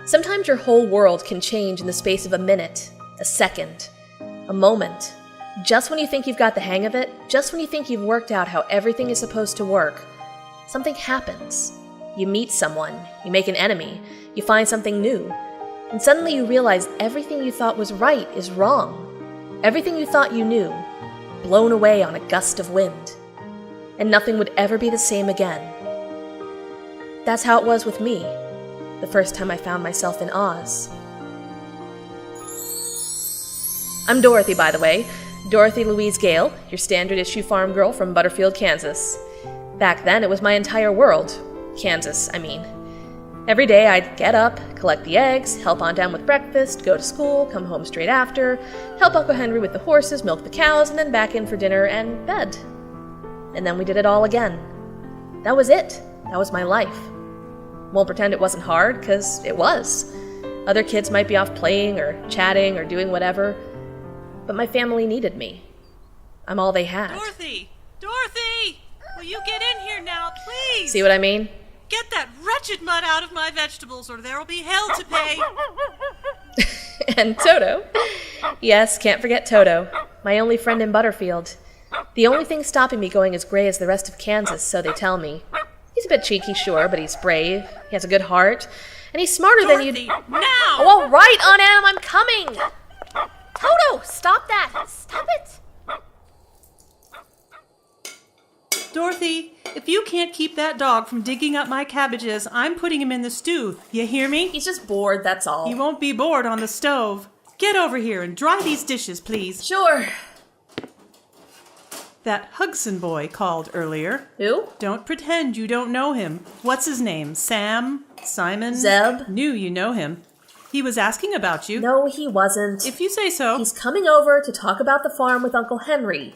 Sometimes your whole world can change in the space of a minute, a second, a moment. Just when you think you've got the hang of it, just when you think you've worked out how everything is supposed to work, something happens. You meet someone, you make an enemy, you find something new, and suddenly you realize everything you thought was right is wrong. Everything you thought you knew, blown away on a gust of wind. And nothing would ever be the same again. That's how it was with me, the first time I found myself in Oz. I'm Dorothy, by the way. Dorothy Louise Gale, your standard issue farm girl from Butterfield, Kansas. Back then, it was my entire world. Kansas, I mean. Every day I'd get up, collect the eggs, help on down with breakfast, go to school, come home straight after, help Uncle Henry with the horses, milk the cows, and then back in for dinner and bed. And then we did it all again. That was it. That was my life. Won't pretend it wasn't hard, 'cause it was. Other kids might be off playing or chatting or doing whatever, but my family needed me. I'm all they had. Dorothy! Dorothy! Will you get in here now, please? See what I mean? Get that wretched mud out of my vegetables or there'll be hell to pay. And Toto. Yes, can't forget Toto, my only friend in Butterfield. The only thing stopping me going as gray as the rest of Kansas, so they tell me. He's a bit cheeky, sure, but he's brave, he has a good heart, and he's smarter Dorothy, than you'd... now! Oh, all right, Aunt Em, I'm coming! Toto, stop that! Stop it! Dorothy, if you can't keep that dog from digging up my cabbages, I'm putting him in the stew. You hear me? He's just bored, that's all. He won't be bored on the stove. Get over here and dry these dishes, please. Sure. That Hugson boy called earlier. Who? Don't pretend you don't know him. What's his name? Sam? Simon? Zeb? Knew you know him. He was asking about you. No, he wasn't. If you say so. He's coming over to talk about the farm with Uncle Henry.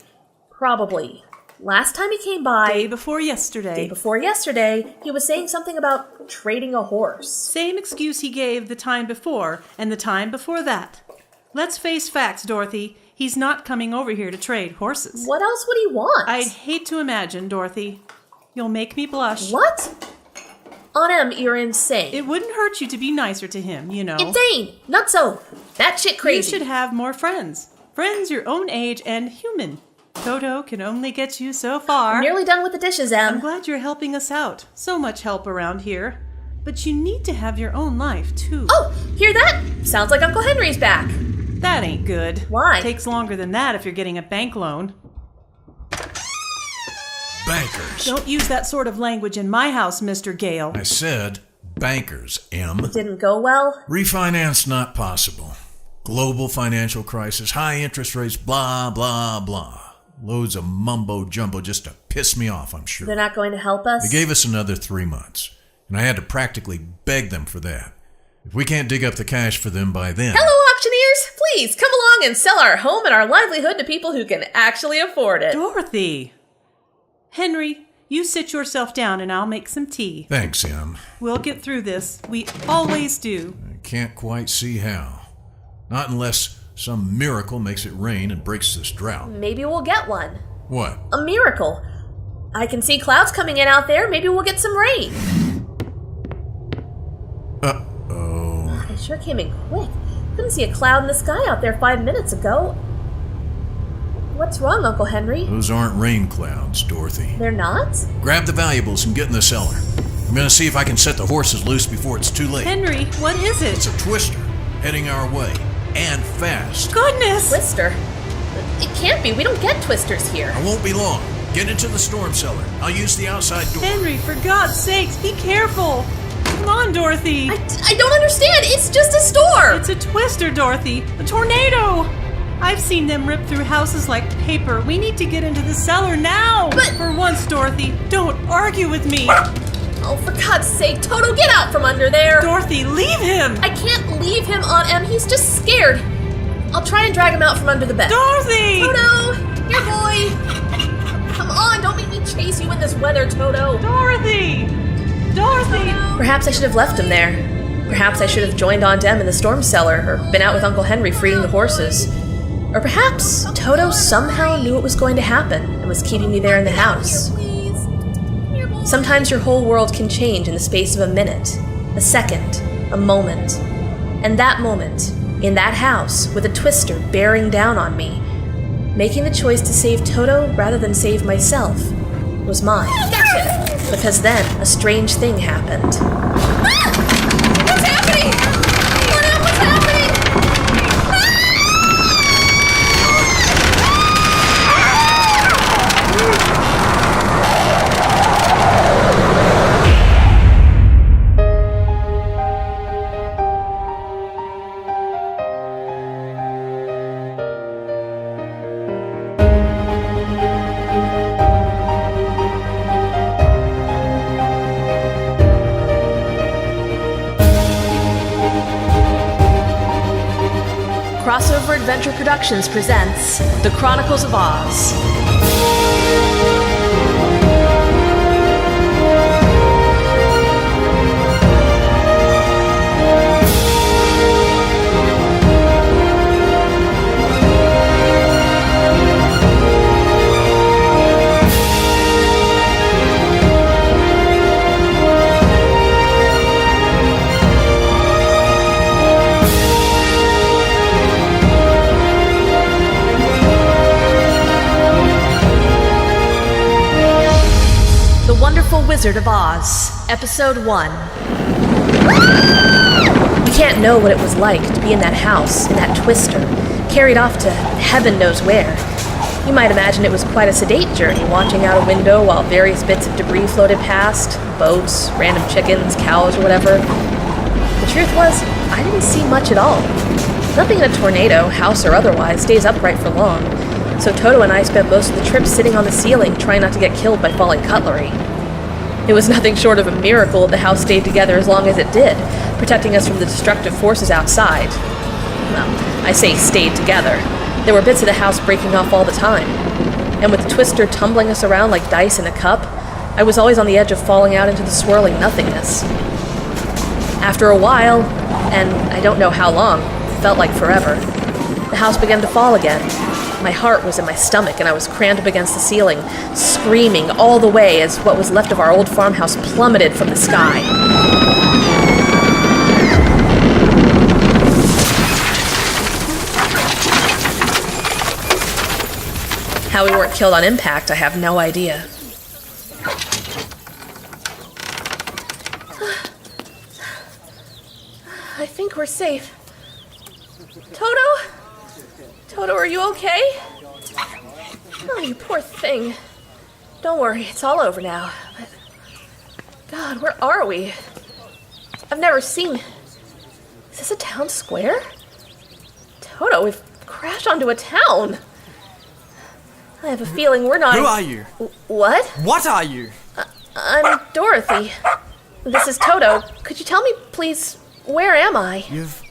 Probably. Last time he came by... Day before yesterday, he was saying something about trading a horse. Same excuse he gave the time before, and the time before that. Let's face facts, Dorothy. He's not coming over here to trade horses. What else would he want? I'd hate to imagine, Dorothy. You'll make me blush. What? Aunt Em, you're insane. It wouldn't hurt you to be nicer to him, you know. Insane! Nutso! That shit crazy. You should have more friends. Friends your own age and human. Toto can only get you so far. I'm nearly done with the dishes, Em. I'm glad you're helping us out. So much help around here. But you need to have your own life, too. Oh, hear that? Sounds like Uncle Henry's back. That ain't good. Why? Takes longer than that if you're getting a bank loan. Bankers. Don't use that sort of language in my house, Mr. Gale. I said bankers, Em. Didn't go well? Refinance not possible. Global financial crisis, high interest rates, blah, blah, blah. Loads of mumbo-jumbo just to piss me off, I'm sure. They're not going to help us? They gave us another 3 months, and I had to practically beg them for that. If we can't dig up the cash for them by then... Hello, auctioneers! Please, come along and sell our home and our livelihood to people who can actually afford it. Dorothy! Henry, you sit yourself down and I'll make some tea. Thanks, Em. We'll get through this. We always do. I can't quite see how. Not unless some miracle makes it rain and breaks this drought. Maybe we'll get one. What? A miracle. I can see clouds coming in out there. Maybe we'll get some rain. Uh-oh. It sure came in quick. Couldn't see a cloud in the sky out there 5 minutes ago. What's wrong, Uncle Henry? Those aren't rain clouds, Dorothy. They're not? Grab the valuables and get in the cellar. I'm gonna see if I can set the horses loose before it's too late. Henry, what is it? It's a twister, heading our way. And fast. Goodness! Twister? It can't be. We don't get twisters here. I won't be long. Get into the storm cellar. I'll use the outside door. Henry, for God's sakes, be careful! Come on, Dorothy! I don't understand. It's just a storm! It's a twister, Dorothy. A tornado! I've seen them rip through houses like paper. We need to get into the cellar now! But... For once, Dorothy, don't argue with me! Oh, for God's sake, Toto, get out from under there! Dorothy, leave him! I can't leave him, Aunt Em. He's just scared. I'll try and drag him out from under the bed. Dorothy! Toto! Here, boy! Come on, don't make me chase you in this weather, Toto. Dorothy! Dorothy! Perhaps I should have left him there. Perhaps I should have joined Aunt Em in the storm cellar, or been out with Uncle Henry freeing the horses. Or perhaps Toto somehow knew it was going to happen and was keeping me there in the house. Sometimes your whole world can change in the space of a minute, a second, a moment. And that moment, in that house, with a twister bearing down on me, making the choice to save Toto rather than save myself, was mine. Because then a strange thing happened. What's happening? What's happening? Crossover Adventure Productions presents The Chronicles of Oz. The Wonderful Wizard of Oz, Episode 1. You can't know what it was like to be in that house, in that twister, carried off to heaven knows where. You might imagine it was quite a sedate journey, watching out a window while various bits of debris floated past, boats, random chickens, cows, or whatever. The truth was, I didn't see much at all. Nothing in a tornado, house or otherwise, stays upright for long. So Toto and I spent most of the trip sitting on the ceiling, trying not to get killed by falling cutlery. It was nothing short of a miracle the house stayed together as long as it did, protecting us from the destructive forces outside. Well, I say stayed together. There were bits of the house breaking off all the time. And with the twister tumbling us around like dice in a cup, I was always on the edge of falling out into the swirling nothingness. After a while, and I don't know how long, it felt like forever, the house began to fall again. My heart was in my stomach and I was crammed up against the ceiling, screaming all the way as what was left of our old farmhouse plummeted from the sky. How we weren't killed on impact, I have no idea. I think we're safe. Toto? Toto, are you okay? Oh, you poor thing. Don't worry, it's all over now. But God, where are we? I've never seen... Is this a town square? Toto, we've crashed onto a town. I have a feeling we're not... Who are you? What? What are you? I'm Dorothy. This is Toto. Could you tell me, please, where am I? You've...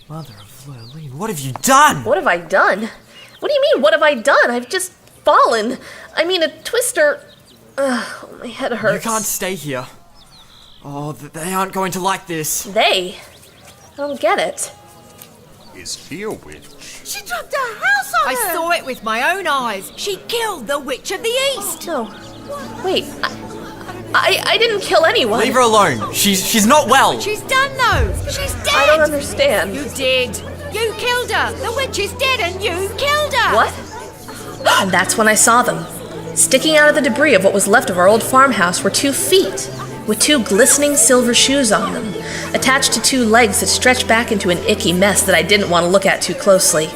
Mother of Lurleen, what have you done? What have I done? What do you mean, what have I done? I've just fallen. I mean, a twister... Ugh, my head hurts. You can't stay here. Oh, they aren't going to like this. They? I don't get it. Is he a witch? She dropped her house on I her! saw it with my own eyes. She killed the Witch of the East. No. Wait, I didn't kill anyone. Leave her alone. She's not well. She's done though. She's dead. I don't understand. You did. You killed her. The witch is dead and you killed her. What? And that's when I saw them. Sticking out of the debris of what was left of our old farmhouse were 2 feet, with 2 glistening silver shoes on them, attached to 2 legs that stretched back into an icky mess that I didn't want to look at too closely.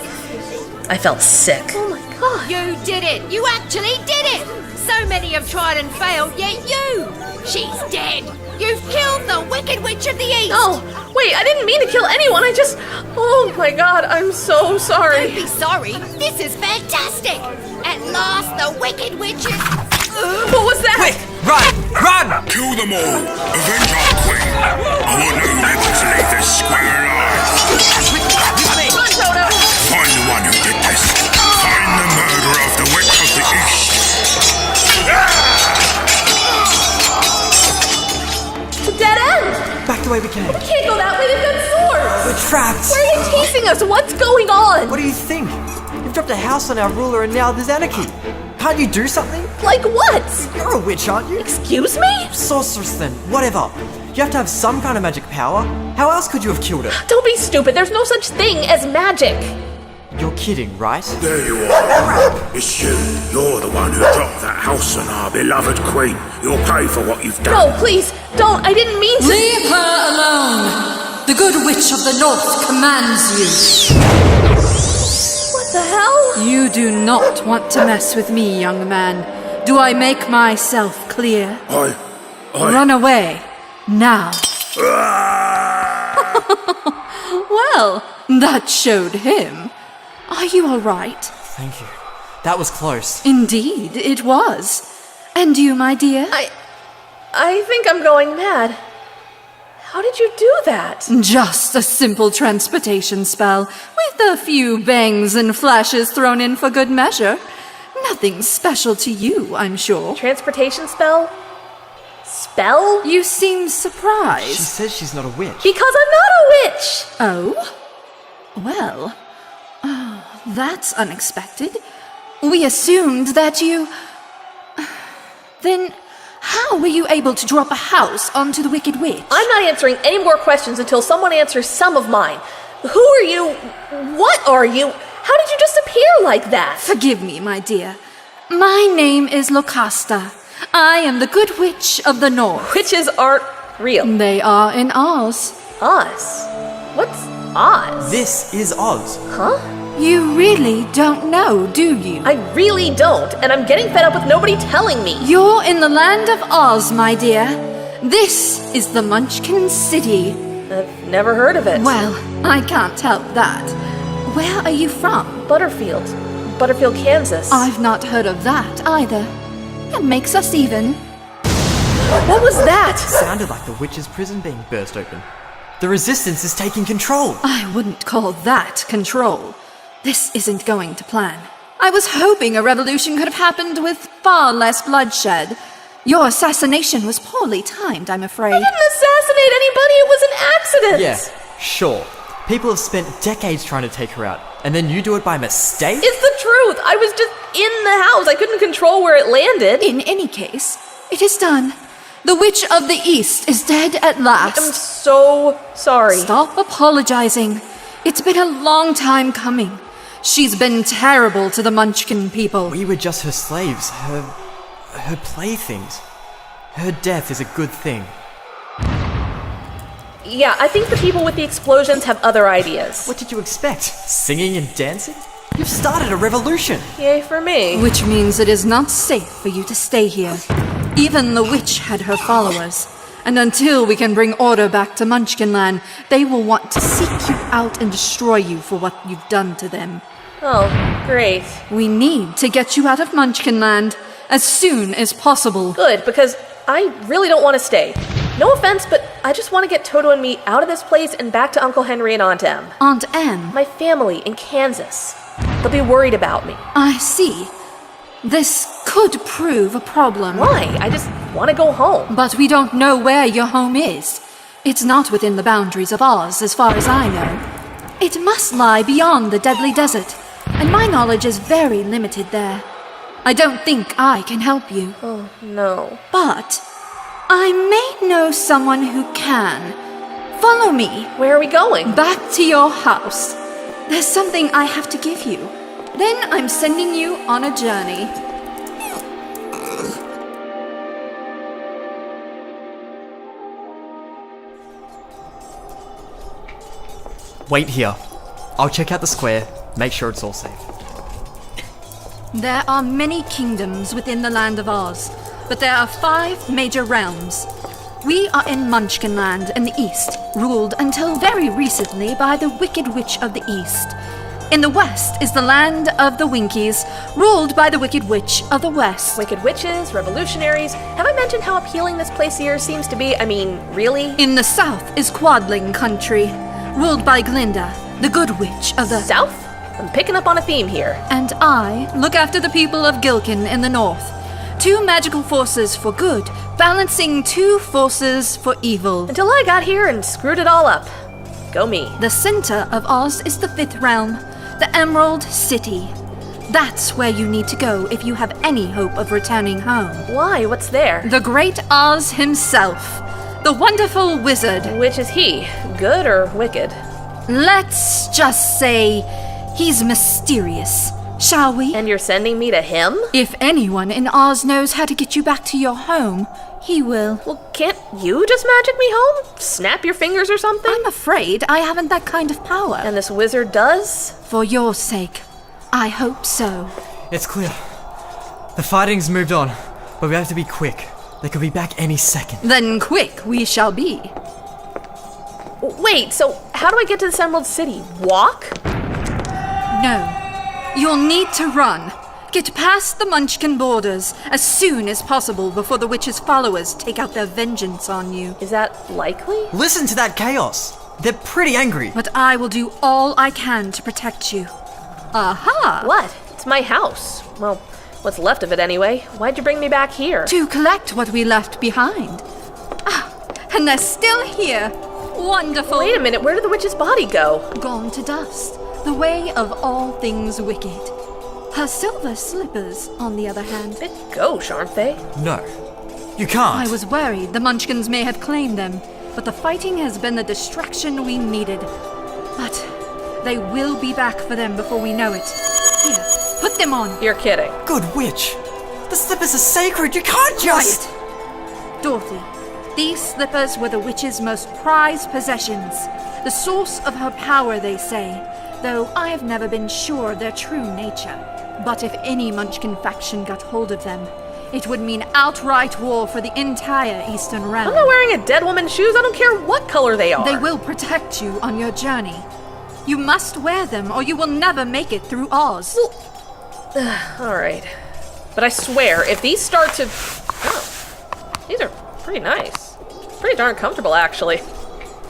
I felt sick. Oh my God! You did it. You actually did it. So many have tried and failed, yet you. She's dead. You've killed the Wicked Witch of the East. Oh, wait, I didn't mean to kill anyone. Oh my God, I'm so sorry. Don't be sorry. This is fantastic. At last, the Wicked Witch is... What was that? Quick, run, run! Kill them all! Avenge our queen! I want no rebel to leave this square alive! Come on, Toto. Find the one who did this! Find the murderer of the Witch of the East! It's a dead end. Back the way we came. We can't go that way. They've got swords. We're trapped. Where are they chasing us? What's going on? What do you think? You've dropped a house on our ruler and now there's anarchy. Can't you do something? Like what? You're a witch, aren't you? Excuse me? Sorceress then, whatever. You have to have some kind of magic power. How else could you have killed her? Don't be stupid. There's no such thing as magic. You're kidding, right? There you are. It's you. You're the one who dropped that house on our beloved queen. You'll pay for what you've done. No, please, don't. I didn't mean to. Leave her alone! The good witch of the north commands What the hell? you. You do not want to mess with me, young man. Do I make myself clear? I... Run away. Now. Well, that showed him. Are you all right? Thank you. That was close. Indeed, it was. And you, my dear? I think I'm going mad. How did you do that? Just a simple transportation spell, with a few bangs and flashes thrown in for good measure. Nothing special to you, I'm sure. Transportation spell? Spell? You seem She surprised. says she's not a witch. Because I'm not a witch! Oh? Well, that's unexpected. We assumed that you... Then how were you able to drop a house onto the Wicked Witch? I'm not answering any more questions until someone answers some of mine. Who are you? What are you? How did you just appear like that? Forgive me, my dear. My name is Locasta. I am the Good Witch of the North. Witches aren't real. They are in Oz. Oz? What's Oz? This is Oz. Huh? You really don't know, do you? I really don't, and I'm getting fed up with nobody telling me. You're in the land of Oz, my dear. This is the Munchkin City. I've never heard of it. Well, I can't help that. Where are you from? Butterfield, Kansas. I've not heard of that either. That makes us even. What was that? Sounded like the witch's prison being burst open. The resistance is taking control. I wouldn't call that control. This isn't going to plan. I was hoping a revolution could have happened with far less bloodshed. Your assassination was poorly timed, I'm afraid. I didn't assassinate anybody. It was an accident. Yeah, sure. People have spent decades trying to take her out, and then you do it by mistake? It's the truth. I was just in the house. I couldn't control where it landed. In any case, it is done. The Witch of the East is dead at last. I'm so sorry. Stop apologizing. It's been a long time coming. She's been terrible to the Munchkin people. We were just her slaves, her playthings. Her death is a good thing. Yeah, I think the people with the explosions have other ideas. What did you expect? Singing and dancing? You've started a revolution! Yay for me. Which means it is not safe for you to stay here. Even the witch had her followers. And until we can bring order back to Munchkinland, they will want to seek you out and destroy you for what you've done to them. Oh, great. We need to get you out of Munchkinland as soon as possible. Good, because I really don't want to stay. No offense, but I just want to get Toto and me out of this place and back to Uncle Henry and Aunt Em. Aunt Em. My family in Kansas. They'll be worried about me. I see. This could prove a problem. Why? I just want to go home. But we don't know where your home is. It's not within the boundaries of Oz, as far as I know. It must lie beyond the Deadly Desert, and my knowledge is very limited there. I don't think I can help you. Oh, no. But I may know someone who can. Follow me. Where are we going? Back to your house. There's something I have to give you. Then I'm sending you on a journey. Wait here. I'll check out the square, make sure it's all safe. There are many kingdoms within the land of Oz, but there are 5 major realms. We are in Munchkinland in the east, ruled until very recently by the Wicked Witch of the East. In the west is the land of the Winkies, ruled by the Wicked Witch of the West. Wicked witches, revolutionaries. Have I mentioned how appealing this place here seems to be? I mean, really? In the south is Quadling Country, ruled by Glinda, the Good Witch of the South? I'm picking up on a theme here. And I look after the people of Gilkin in the north. 2 magical forces for good, balancing 2 forces for evil. Until I got here and screwed it all up. Go me. The center of Oz is the 5th realm, the Emerald City. That's where you need to go if you have any hope of returning home. Why? What's there? The great Oz himself, the wonderful wizard. Which is he? Good or wicked? Let's just say he's mysterious, shall we? And you're sending me to him? If anyone in Oz knows how to get you back to your home, he will. Well, can't you just magic me home? Snap your fingers or something? I'm afraid I haven't that kind of power. And this wizard does? For your sake, I hope so. It's clear. The fighting's moved on, but we have to be quick. They could be back any second. Then quick we shall be. Wait, so how do I get to this Emerald City? Walk? No. You'll need to run. Get past the Munchkin borders as soon as possible before the witch's followers take out their vengeance on you. Is that likely? Listen to that chaos. They're pretty angry. But I will do all I can to protect you. Aha! What? It's my house. Well, what's left of it anyway. Why'd you bring me back here? To collect what we left behind. Ah, and they're still here. Wonderful. Wait a minute, where did the witch's body go? Gone to dust. The way of all things wicked. Her silver slippers, on the other hand. Bit gauche, aren't they? No. You can't. I was worried the Munchkins may have claimed them, but the fighting has been the distraction we needed. But they will be back for them before we know it. Here, put them on. You're kidding. Good witch. The slippers are sacred. You can't just... Quiet. Dorothy, these slippers were the witch's most prized possessions. The source of her power, they say, though I have never been sure of their true nature. But if any Munchkin faction got hold of them, it would mean outright war for the entire Eastern Realm. I'm not wearing a dead woman's shoes. I don't care what color they are. They will protect you on your journey. You must wear them or you will never make it through Oz. All right. But I swear, if these start to... Oh, these are pretty nice. Pretty darn comfortable, actually.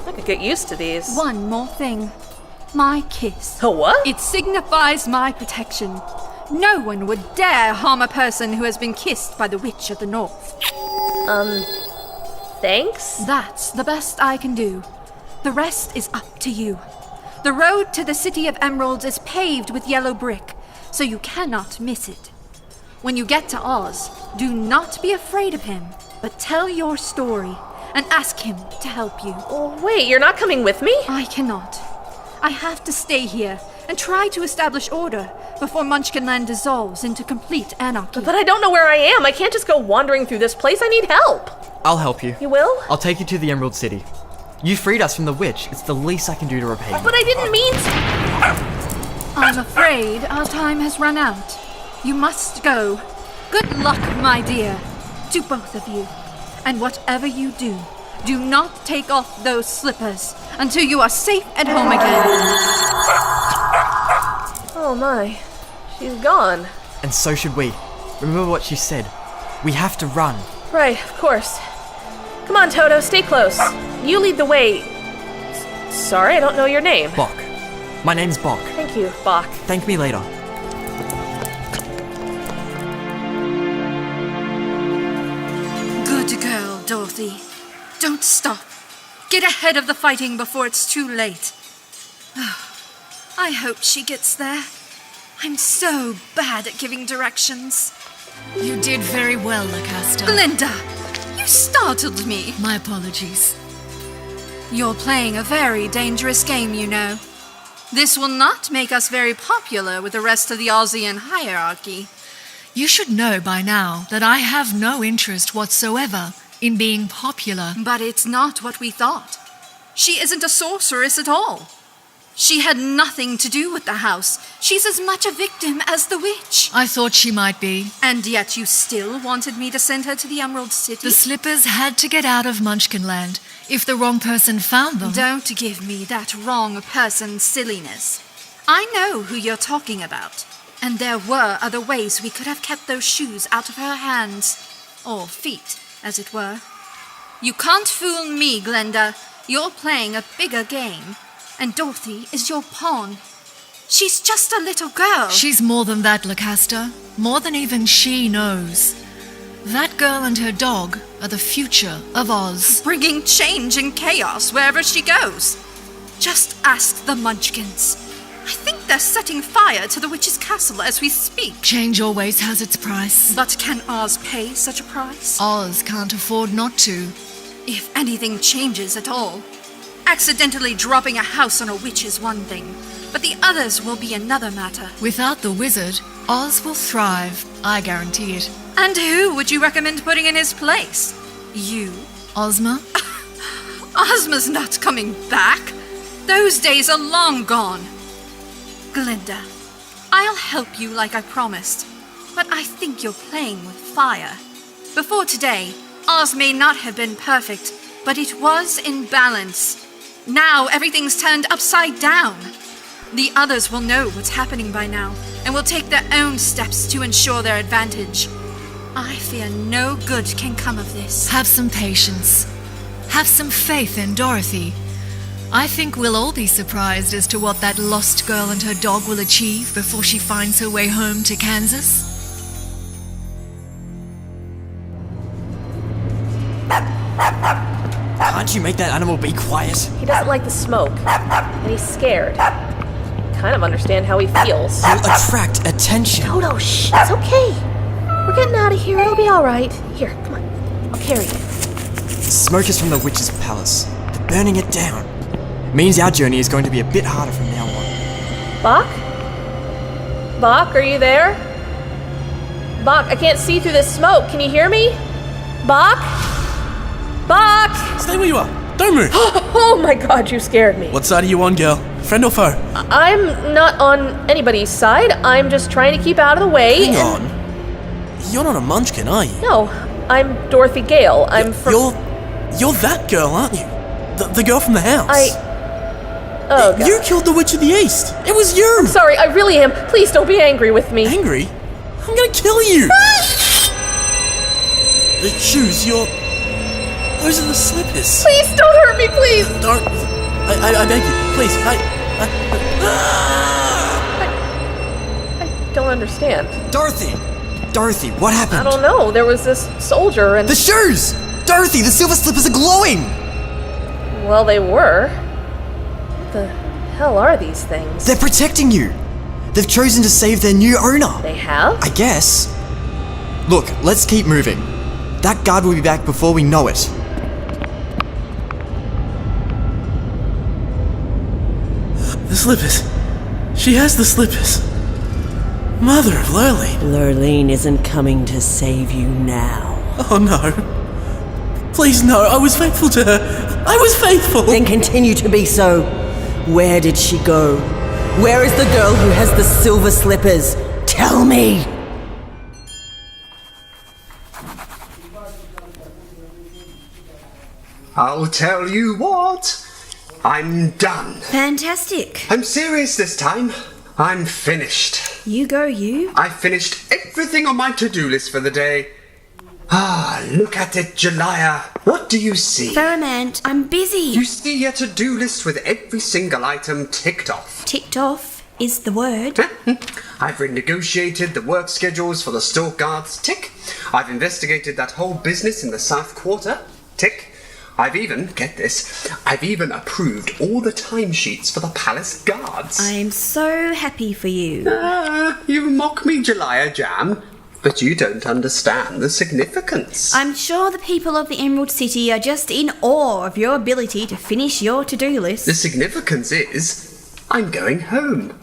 I could get used to these. One more thing. My kiss. A what? It signifies my protection. No one would dare harm a person who has been kissed by the Witch of the North. Thanks? That's the best I can do. The rest is up to you. The road to the City of Emeralds is paved with yellow brick, so you cannot miss it. When you get to Oz, do not be afraid of him, but tell your story and ask him to help you. Oh, wait, you're not coming with me? I cannot. I have to stay here and try to establish order before Munchkinland dissolves into complete anarchy. But I don't know where I am. I can't just go wandering through this place. I need help. I'll help you. You will? I'll take you to the Emerald City. You freed us from the witch. It's the least I can do to repay you. But I didn't mean to. I'm afraid our time has run out. You must go. Good luck, my dear, to both of you. And whatever you do, do not take off those slippers until you are safe at home again. Oh my, she's gone. And so should we. Remember what she said. We have to run. Right, of course. Come on, Toto, stay close. You lead the way. Sorry, I don't know your name. Bok. My name's Bok. Thank you, Bok. Thank me later. Good girl, Dorothy. Don't stop. Get ahead of the fighting before it's too late. I hope she gets there. I'm so bad at giving directions. You did very well, Lacaster. Glinda, you startled me. My apologies. You're playing a very dangerous game, you know. This will not make us very popular with the rest of the Ozian hierarchy. You should know by now that I have no interest whatsoever in being popular. But it's not what we thought. She isn't a sorceress at all. She had nothing to do with the house. She's as much a victim as the witch. I thought she might be. And yet you still wanted me to send her to the Emerald City? The slippers had to get out of Munchkinland if the wrong person found them. Don't give me that wrong person silliness. I know who you're talking about. And there were other ways we could have kept those shoes out of her hands. Or feet, as it were. You can't fool me, Glinda. You're playing a bigger game. And Dorothy is your pawn. She's just a little girl. She's more than that, Lacaster. More than even she knows. That girl and her dog are the future of Oz. Bringing change and chaos wherever she goes. Just ask the Munchkins. I think they're setting fire to the witch's castle as we speak. Change always has its price. But can Oz pay such a price? Oz can't afford not to. If anything changes at all, accidentally dropping a house on a witch is one thing, but the others will be another matter. Without the wizard, Oz will thrive. I guarantee it. And who would you recommend putting in his place? You? Ozma? Ozma's not coming back. Those days are long gone. Glinda, I'll help you like I promised, but I think you're playing with fire. Before today, Oz may not have been perfect, but it was in balance. Now everything's turned upside down. The others will know what's happening by now, and will take their own steps to ensure their advantage. I fear no good can come of this. Have some patience. Have some faith in Dorothy. I think we'll all be surprised as to what that lost girl and her dog will achieve before she finds her way home to Kansas. Can't you make that animal be quiet? He doesn't like the smoke, and he's scared. Kind of understand how he feels. You'll attract attention. Toto, shh, it's okay. We're getting out of here, it'll be alright. Here, come on, I'll carry you. The smoke is from the witch's palace. They're burning it down. Means our journey is going to be a bit harder from now on. Bach? Bach, are you there? Bach, I can't see through this smoke. Can you hear me? Bach? Bach! Stay where you are. Don't move. Oh my god, you scared me. What side are you on, girl? Friend or foe? I'm not on anybody's side. I'm just trying to keep out of the way. Hang on. You're not a munchkin, are you? No, I'm Dorothy Gale. I'm from... You're that girl, aren't you? The girl from the house. Oh, God. You killed the Witch of the East. It was you. I'm sorry, I really am. Please don't be angry with me. Angry? I'm gonna kill you. The shoes, those are the slippers. Please don't hurt me, please. Don't. I beg you, please. I don't understand. Dorothy, what happened? I don't know. There was this soldier and... The shoes! Dorothy, the silver slippers are glowing! Well, they were. What the hell are these things? They're protecting you. They've chosen to save their new owner. They have? I guess. Look, let's keep moving. That guard will be back before we know it. The slippers. She has the slippers. Mother of Lurleen. Lurleen isn't coming to save you now. Oh no. Please no, I was faithful to her. I was faithful. Then continue to be so. Where did she go? Where is the girl who has the silver slippers? Tell me! I'll tell you what. I'm done. Fantastic. I'm serious this time. I'm finished. You go, you. I finished everything on my to-do list for the day. Ah, look at it, Jelaya. What do you see? Faramand, I'm busy. You see a to-do list with every single item ticked off. Ticked off is the word. I've renegotiated the work schedules for the store guards. Tick. I've investigated that whole business in the South Quarter. Tick. I've even, get this, I've even approved all the timesheets for the palace guards. I'm so happy for you. You mock me, Jelaya Jam, but you don't understand the significance. I'm sure the people of the Emerald City are just in awe of your ability to finish your to-do list. The significance is, I'm going home.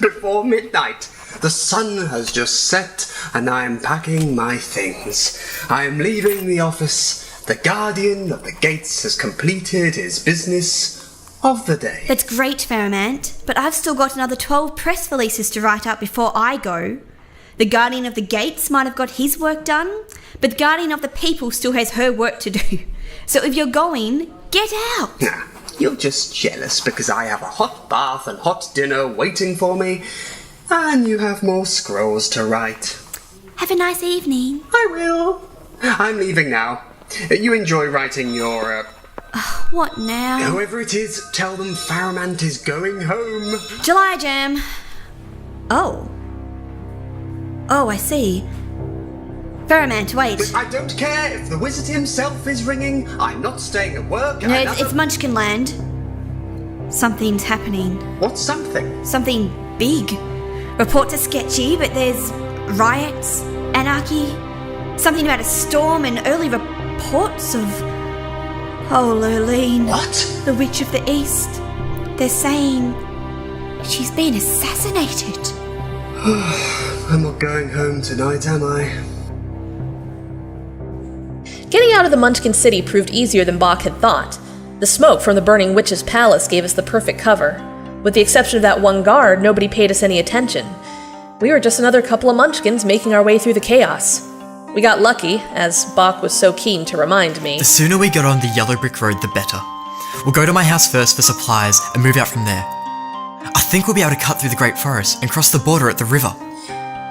Before midnight. The sun has just set, and I am packing my things. I am leaving the office. The guardian of the gates has completed his business of the day. That's great, Faramand, but I've still got another 12 press releases to write up before I go. The guardian of the gates might have got his work done, but the guardian of the people still has her work to do. So if you're going, get out. Nah, you're just jealous because I have a hot bath and hot dinner waiting for me, and you have more scrolls to write. Have a nice evening. I will. I'm leaving now. You enjoy writing your, What now? Whoever it is, tell them Faramand is going home. July Jam. Oh, I see. Faramand, wait. But I don't care if the wizard himself is ringing. I'm not staying at work. No, it's Munchkin Land. Something's happening. What's something? Something big. Reports are sketchy, but there's riots, anarchy, something about a storm and early reports of... Oh, Lurleen. What? The Witch of the East. They're saying she's been assassinated. I'm not going home tonight, am I? Getting out of the Munchkin City proved easier than Bach had thought. The smoke from the burning witch's palace gave us the perfect cover. With the exception of that one guard, nobody paid us any attention. We were just another couple of munchkins making our way through the chaos. We got lucky, as Bach was so keen to remind me. The sooner we get on the yellow brick road, the better. We'll go to my house first for supplies and move out from there. I think we'll be able to cut through the Great Forest and cross the border at the river.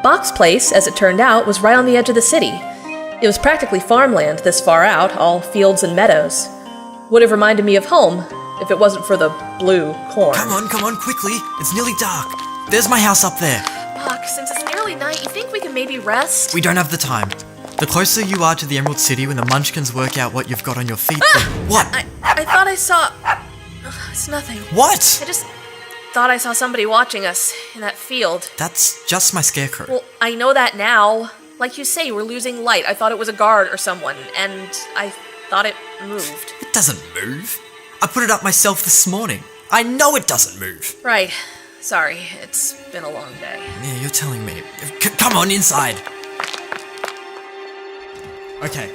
Bach's place, as it turned out, was right on the edge of the city. It was practically farmland this far out, all fields and meadows. Would have reminded me of home, if it wasn't for the blue corn. Come on, quickly. It's nearly dark. There's my house up there. Bach, since it's nearly night, you think we can maybe rest? We don't have the time. The closer you are to the Emerald City when the Munchkins work out what you've got on your feet... What? I thought I saw... It's nothing. What? I just thought I saw somebody watching us in that field. That's just my scarecrow. Well, I know that now. Like you say, we're losing light. I thought it was a guard or someone, and I thought it moved. It doesn't move. I put it up myself this morning. I know it doesn't move. Right. Sorry, it's been a long day. Yeah, you're telling me. Come on, inside. Okay,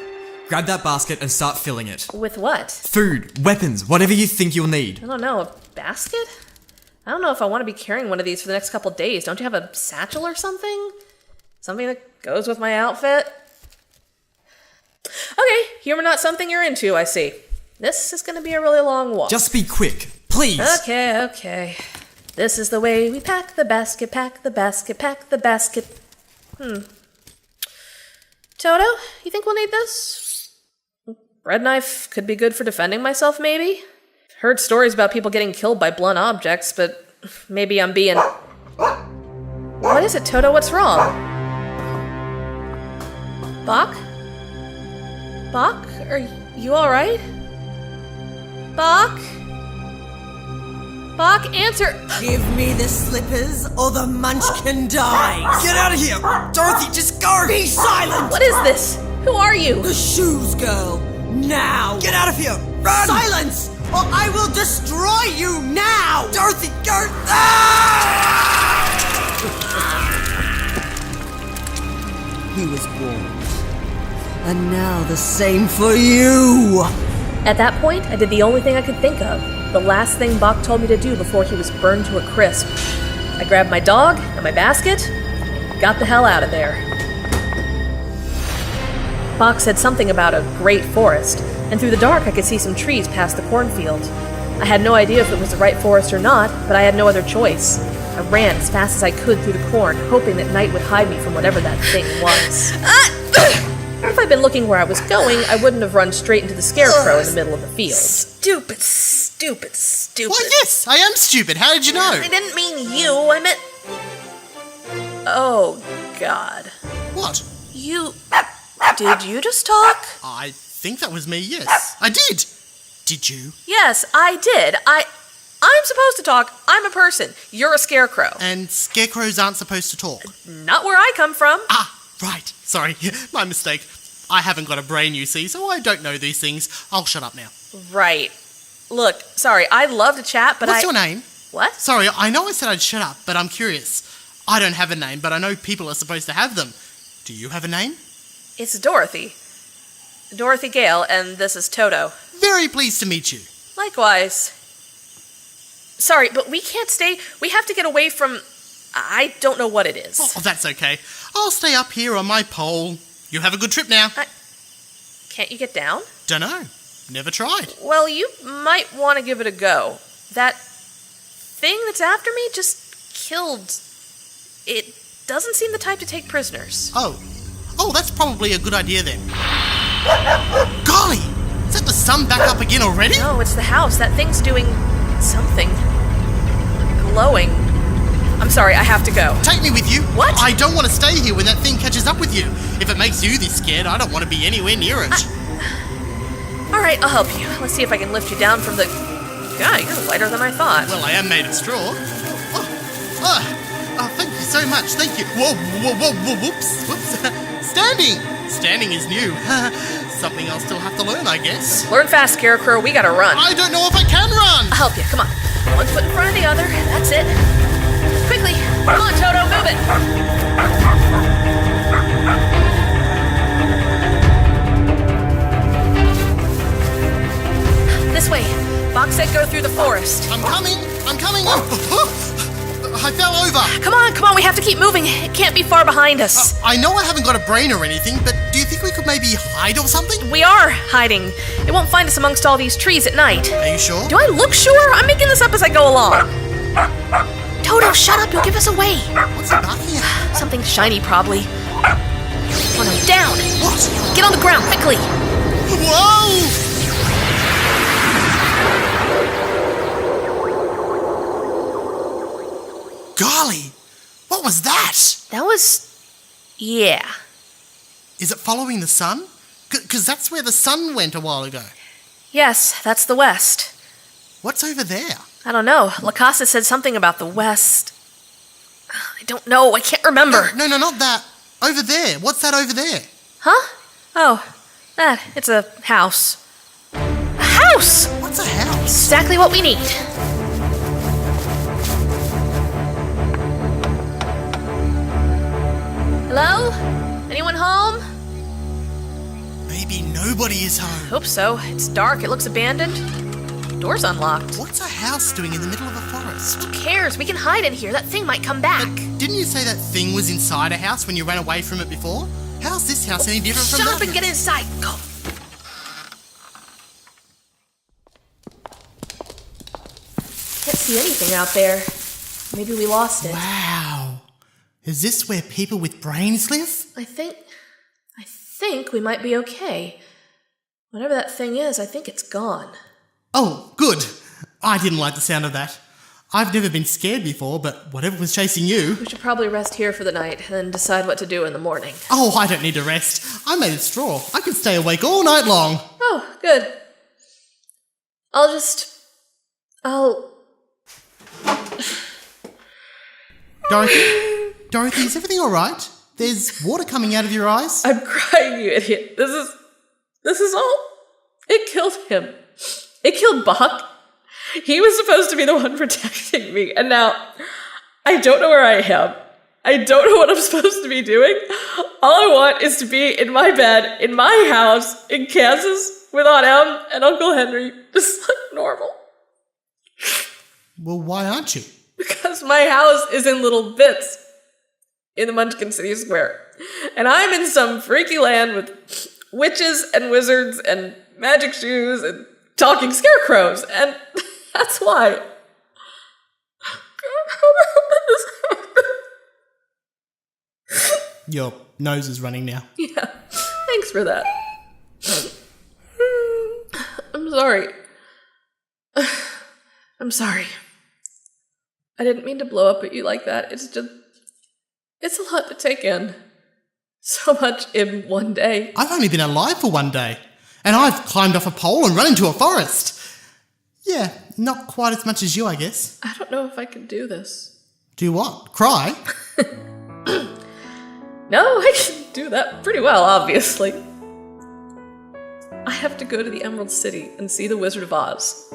grab that basket and start filling it. With what? Food, weapons, whatever you think you'll need. I don't know, a basket? I don't know if I want to be carrying one of these for the next couple days. Don't you have a satchel or something? Something that goes with my outfit? Okay, humor not something you're into, I see. This is going to be a really long walk. Just be quick, please. Okay. This is the way we pack the basket, pack the basket, pack the basket. Toto, you think we'll need this? Bread knife could be good for defending myself, maybe? Heard stories about people getting killed by blunt objects, but maybe I'm being... What is it, Toto? What's wrong? Bach? Bach? Are you alright? Bach? Bach, answer! Give me the slippers or the munchkin dies! Get out of here! Dorothy, just go! Be silent! What is this? Who are you? The shoes girl! Now! Get out of here! Run! Silence! Or I will destroy you now! Dorothy, go! Ah! He was warned. And now the same for you! At that point, I did the only thing I could think of. The last thing Bach told me to do before he was burned to a crisp. I grabbed my dog and my basket, got the hell out of there. Bach said something about a great forest, and through the dark I could see some trees past the cornfield. I had no idea if it was the right forest or not, but I had no other choice. I ran as fast as I could through the corn, hoping that night would hide me from whatever that thing was. If I'd been looking where I was going, I wouldn't have run straight into the scarecrow in the middle of the field. Stupid. Why, yes, I am stupid. How did you know? I didn't mean you. I meant... Oh, God. What? Did you just talk? I think that was me, yes. I did. Did you? Yes, I did. I'm supposed to talk. I'm a person. You're a scarecrow. And scarecrows aren't supposed to talk. Not where I come from. Ah, right. Sorry, my mistake. I haven't got a brain, you see, so I don't know these things. I'll shut up now. Right. Look, sorry, I'd love to chat, but What's your name? What? Sorry, I know I said I'd shut up, but I'm curious. I don't have a name, but I know people are supposed to have them. Do you have a name? It's Dorothy. Dorothy Gale, and this is Toto. Very pleased to meet you. Likewise. Sorry, but we can't stay. We have to get away from... I don't know what it is. Oh, that's okay. I'll stay up here on my pole. You have a good trip now. Can't you get down? Dunno. Never tried. Well, you might want to give it a go. That thing that's after me just killed... It doesn't seem the type to take prisoners. Oh, that's probably a good idea then. Golly! Is that the sun back up again already? No, it's the house. That thing's doing something. Glowing. I'm sorry, I have to go. Take me with you. What? I don't want to stay here when that thing catches up with you. If it makes you this scared, I don't want to be anywhere near it. Alright, I'll help you. Let's see if I can lift you down from the God, you're lighter than I thought. Well, I am made of straw. Thank you so much. Thank you. Whoa, whoops. Standing is new. Something I'll still have to learn, I guess. Learn fast, Scarecrow. We gotta run. I don't know if I can run. I'll help you. Come on. One foot in front of the other. That's it. Quickly. Come on, Toto. Move it. This way. Box said go through the forest. I'm coming. I fell over. Come on. We have to keep moving. It can't be far behind us. I know I haven't got a brain or anything, but do you think we could maybe hide or something? We are hiding. It won't find us amongst all these trees at night. Are you sure? Do I look sure? I'm making this up as I go along. Toto, shut up. You'll give us away. What's it barking at? Something shiny, probably. Oh no, down. What? Get on the ground, quickly. Whoa! Golly, what was that? Yeah. Is it following the sun? Because that's where the sun went a while ago. Yes, that's the west. What's over there? I don't know. Lacasa said something about the west. I don't know. I can't remember. No, not that. Over there. What's that over there? Huh? Oh, that. It's a house. A house! What's a house? Exactly what we need. Hello? Anyone home? Maybe nobody is home. Hope so. It's dark. It looks abandoned. Door's unlocked. What's a house doing in the middle of a forest? Who cares? We can hide in here. That thing might come back. But didn't you say that thing was inside a house when you ran away from it before? How's this house any different from that? Shut up and get inside. Go. Can't see anything out there. Maybe we lost it. Wow. Is this where people with brains live? I think we might be okay. Whatever that thing is, I think it's gone. Oh, good. I didn't like the sound of that. I've never been scared before, but whatever was chasing you... We should probably rest here for the night, and then decide what to do in the morning. Oh, I don't need to rest. I'm made of straw. I can stay awake all night long. Oh, good. I'll... Dorothy, is everything all right? There's water coming out of your eyes. I'm crying, you idiot. This is all... It killed him. It killed Buck. He was supposed to be the one protecting me, and now I don't know where I am. I don't know what I'm supposed to be doing. All I want is to be in my bed, in my house, in Kansas, with Aunt Em and Uncle Henry, just like normal. Well, why aren't you? Because my house is in little bits in the Munchkin City Square. And I'm in some freaky land with witches and wizards and magic shoes and talking scarecrows. And that's why. Your nose is running now. Yeah, thanks for that. I'm sorry. I'm sorry. I didn't mean to blow up at you like that. It's a lot to take in. So much in one day. I've only been alive for one day. And I've climbed off a pole and run into a forest. Yeah, not quite as much as you, I guess. I don't know if I can do this. Do what? Cry? No, I can do that pretty well, obviously. I have to go to the Emerald City and see the Wizard of Oz.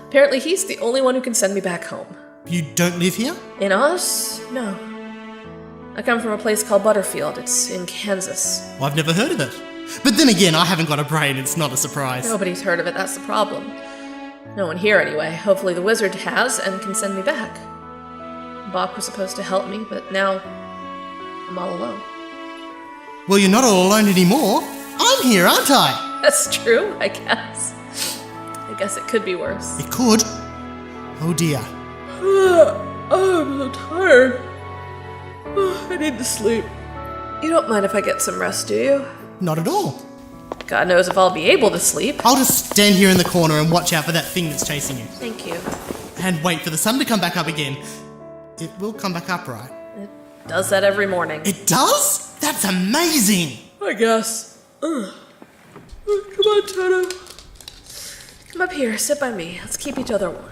Apparently he's the only one who can send me back home. You don't live here? In Oz? No. I come from a place called Butterfield. It's in Kansas. Well, I've never heard of it. But then again, I haven't got a brain. It's not a surprise. Nobody's heard of it. That's the problem. No one here, anyway. Hopefully the wizard has and can send me back. Bach was supposed to help me, but now I'm all alone. Well, you're not all alone anymore. I'm here, aren't I? That's true, I guess. I guess it could be worse. It could. Oh, dear. I'm so tired. I need to sleep. You don't mind if I get some rest, do you? Not at all. God knows if I'll be able to sleep. I'll just stand here in the corner and watch out for that thing that's chasing you. Thank you. And wait for the sun to come back up again. It will come back up, right? It does that every morning. It does? That's amazing! I guess. Come on, Toto. Come up Here, sit by me. Let's keep each other warm.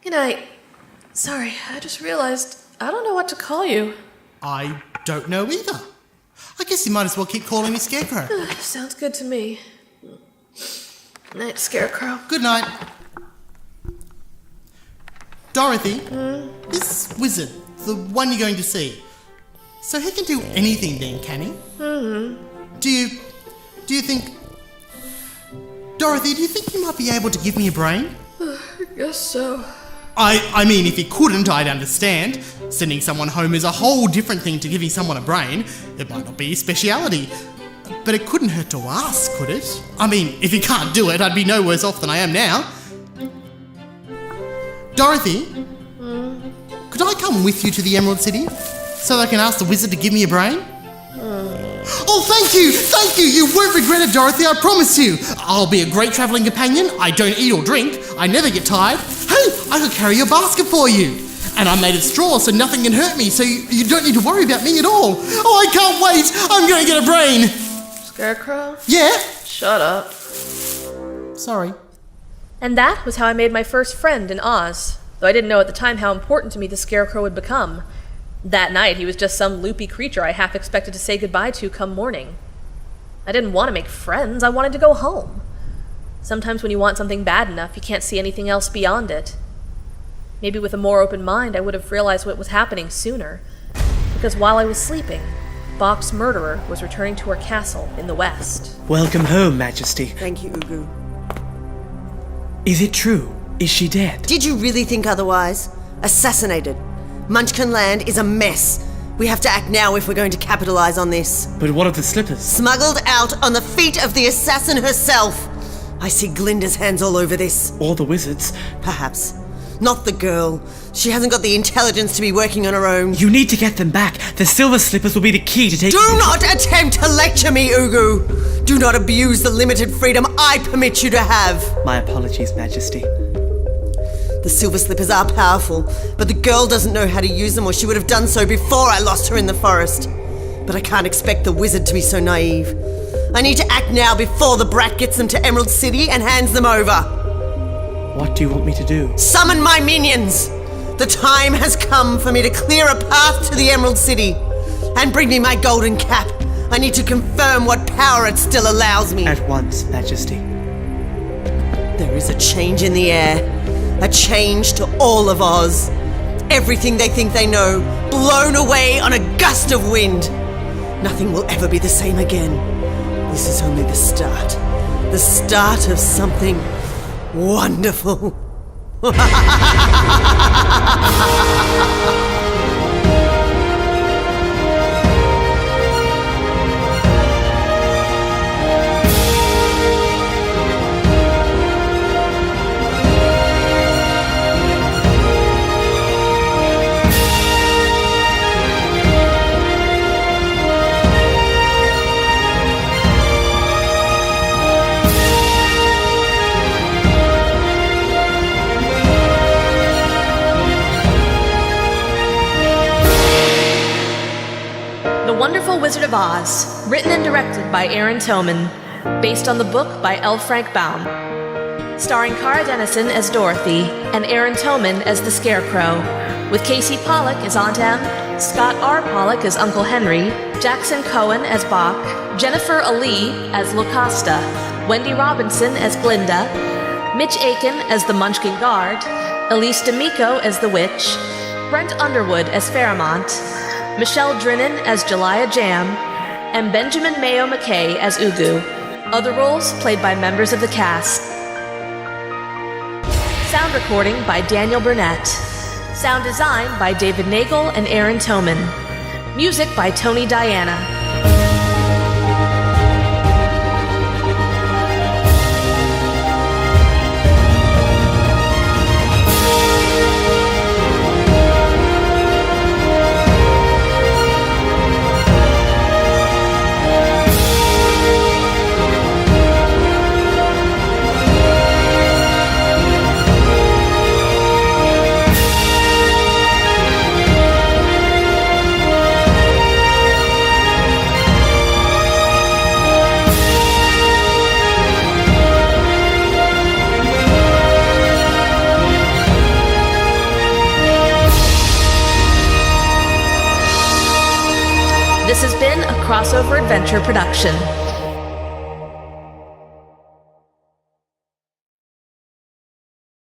Good night. Sorry, I just realized I don't know what to call you. I don't know either. I guess you might as well keep calling me Scarecrow. Sounds good to me. Night, Scarecrow. Good night. Dorothy, this wizard, the one you're going to see, so he can do anything then, can he? Mm-hmm. Do you think... Dorothy, do you think you might be able to give me a brain? I guess so. I mean, if he couldn't, I'd understand. Sending someone home is a whole different thing to giving someone a brain. It might not be his speciality. But it couldn't hurt to ask, could it? I mean, if he can't do it, I'd be no worse off than I am now. Dorothy, could I come with you to the Emerald City so that I can ask the wizard to give me a brain? Oh, thank you! Thank you! You won't regret it, Dorothy, I promise you! I'll be a great travelling companion. I don't eat or drink. I never get tired. Hey, I could carry a basket for you. And I'm made of straw, so nothing can hurt me, so you don't need to worry about me at all. Oh, I can't wait! I'm going to get a brain! Scarecrow? Yeah? Shut up. Sorry. And that was how I made my first friend in Oz, though I didn't know at the time how important to me the Scarecrow would become. That night, he was just some loopy creature I half expected to say goodbye to come morning. I didn't want to make friends, I wanted to go home. Sometimes when you want something bad enough, you can't see anything else beyond it. Maybe with a more open mind, I would have realized what was happening sooner. Because while I was sleeping, Bok's murderer was returning to her castle in the west. Welcome home, Majesty. Thank you, Ugu. Is it true? Is she dead? Did you really think otherwise? Assassinated. Munchkin Land is a mess. We have to act now if we're going to capitalize on this. But what of the slippers? Smuggled out on the feet of the assassin herself. I see Glinda's hands all over this. Or the wizard's. Perhaps. Not the girl. She hasn't got the intelligence to be working on her own. You need to get them back. The silver slippers will be the key to take... Do not attempt to lecture me, Ugu! Do not abuse the limited freedom I permit you to have. My apologies, Majesty. The silver slippers are powerful, but the girl doesn't know how to use them, or she would have done so before I lost her in the forest. But I can't expect the wizard to be so naive. I need to act now before the brat gets them to Emerald City and hands them over. What do you want me to do? Summon my minions! The time has come for me to clear a path to the Emerald City and bring me my golden cap. I need to confirm what power it still allows me. At once, Majesty. There is a change in the air. A change to all of Oz. Everything they think they know, blown away on a gust of wind. Nothing will ever be the same again. This is only the start. The start of something wonderful. Wonderful Wizard of Oz, written and directed by Aaron Toman, based on the book by L. Frank Baum. Starring Cara Dennison as Dorothy and Aaron Toman as the Scarecrow, with Casey Pollock as Aunt Em, Scott R. Pollock as Uncle Henry, Jackson Cohen as Bok, Jennifer Ali as Locusta, Wendy Robinson as Glinda, Mitch Aiken as the Munchkin Guard, Elise D'Amico as the Witch, Brent Underwood as Fairmont, Michelle Drinnen as Jelaya Jam, and Benjamin Mayo McKay as Ugu. Other roles played by members of the cast. Sound recording by Daniel Burnett. Sound design by David Nagel and Aaron Toman. Music by Tony Diana. Crossover Adventure production.